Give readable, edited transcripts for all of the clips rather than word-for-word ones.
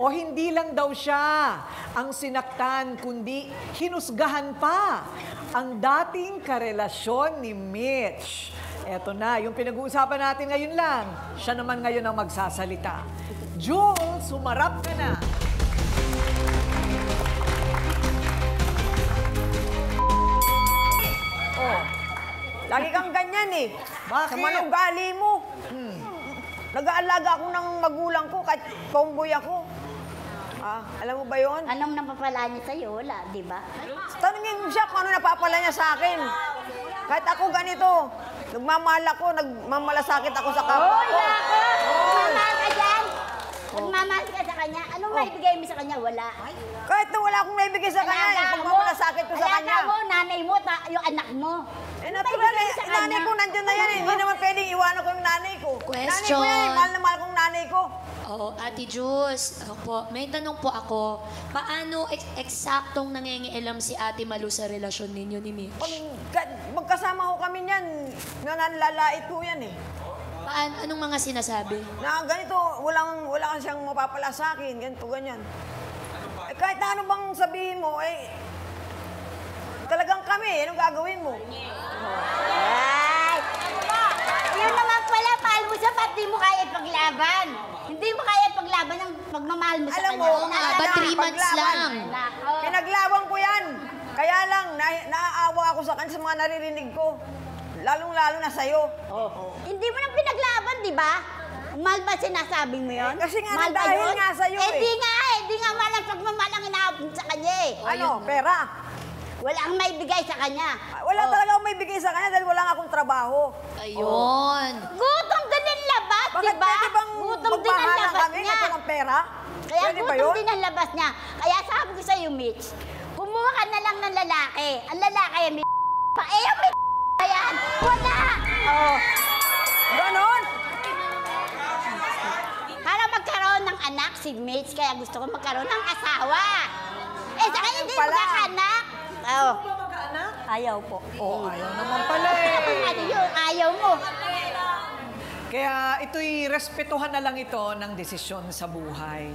O hindi lang daw siya ang sinaktan, kundi hinusgahan pa ang dating karelasyon ni Mitch. Eto na, yung pinag-uusapan natin ngayon lang. Siya naman ngayon ang magsasalita. Jules, sumarap ka na. Oh, lagi kang ganyan eh. Bakit? Sa manugali mo. Nag-aalaga ako ng magulang ko kahit tomboy ako. Alam mo ba yun? Anong napapala niya sa'yo? Wala, di ba? Tanungin mo siya kung ano napapala niya sa akin. Kahit ako ganito, nagmamahal ako, nagmamalasakit ako sa kapwa ko. Nagmamahal ka dyan? Nagmamahal ka sa kanya? Anong maibigay mo sa kanya? Wala. Kahit na wala akong naibigay sa kanya, yung pagmamalasakit ko sa kanya. Alaga mo, nanay mo, yung anak mo. Natural eh, nanay ko nandiyan na yan eh. Hindi naman pwedeng iwanan ko yung nanay ko. Nanay ko yan eh, mahal na mahal kong nanay ko. Oo, Ate Jus, may tanong po ako. Paano eksaktong nangingialam si Ate Malu sa relasyon ninyo ni Mitch? Magkasama ko kami niyan, nanlalait ko yan eh. Anong mga sinasabi? Na ganito, wala siyang mapapala sa akin, ganito, ganyan. Eh, kahit na ano bang sabihin mo, talagang kami, anong gagawin mo? Ay! Yun naman pala, mahal mo siya, ba't di mo kaya ipaglaban? Hindi mo kaya ipaglaban ang pagmamahal mo sa Alam kanya. mo, Ba 3 months lang? pinaglaban ko yan. Kaya lang, naaawa ako sa kanya sa mga naririnig ko. Lalong-lalo na sa'yo. Hindi mo nang pinaglaban, di ba? Mahal ba sinasabi mo yun? Kasi nga, Mahal ba dahil yun? nga sa'yo eh. Di nga mahal ang pagmamahal ang inaabot sa kanya eh. Ano, pera? Wala ang maibigay sa kanya. Wala talaga akong may bigay sa kanya dahil wala nga akong trabaho. Ayun. Gutom din ang labas, di Bakit ba? pwede bang Gutom din ang magbahalan labas kami niya. kasi ng pera? Kaya Pwede ba gutom yun? din ang labas niya. Kaya sabi ko sa'yo, Mitch, kumuha ka na lang ng lalaki. Ang lalaki ay may pa. Yung may yan. Wala! Ganon? Para magkaroon ng anak si Mitch, kaya gusto ko magkaroon ng asawa. Sa kanya hindi pala. magkakanak. Oh. Magkaanak? Ayaw po. Ayaw naman pala eh. Ano yun? Ayaw mo. Kaya ito'y respetuhan na lang ito ng desisyon sa buhay.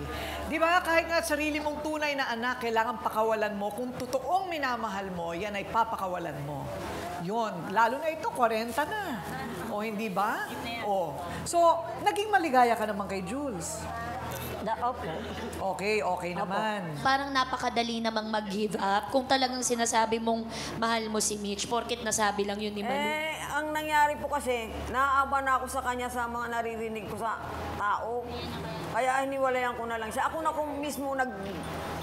Di ba? Kahit nga sarili mong tunay na anak, kailangan pakawalan mo. Kung totoong minamahal mo, yan ay papakawalan mo. Yun. Lalo na ito, 40 na. O hindi ba? O. So, naging maligaya ka naman kay Jules. Okay naman. Parang napakadali namang mag-give up kung talagang sinasabi mong mahal mo si Mitch porket nasabi lang yun ni Malu. Ang nangyari po kasi, naaaba na ako sa kanya sa mga naririnig ko sa tao. Kaya hiniwalayan ko na lang siya. Ako na kung mismo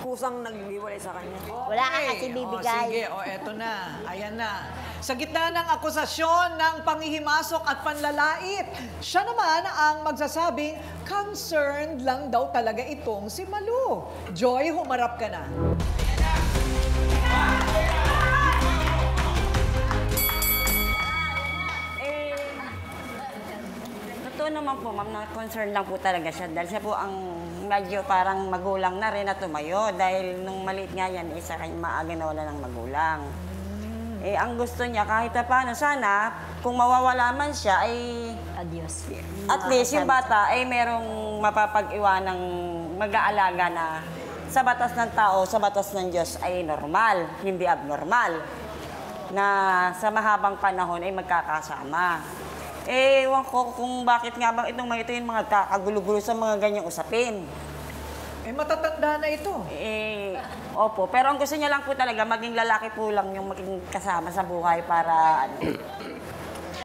kusang naghiwalay sa kanya. Wala ka kasi bibigay. Sige, eto na. Ayan na. Sa gitna ng akusasyon ng panghihimasok at panlalait, siya naman ang magsasabing concerned lang daw talaga itong si Malu. Joy, humarap ka na. Totoo naman po, ma'am, na concern lang po talaga siya. Dahil siya po ang medyo parang magulang na rin na tumayo. Dahil nung maliit nga yan, isa kanya maaga na wala ng magulang. Ang gusto niya, kahit paano, sana, kung mawawala man siya, ay... Adios. At least, yung bata ay merong mapapag-iwanang mag-aalaga na sa batas ng tao, sa batas ng Diyos ay normal, hindi abnormal. Na sa mahabang panahon ay magkakasama. Ewan ko kung bakit nga bang ito yung mga kakagulo-gulo sa mga ganyang usapin. Matatanda na ito. Opo. Pero ang gusto niya lang po talaga, maging lalaki po lang yung maging kasama sa buhay para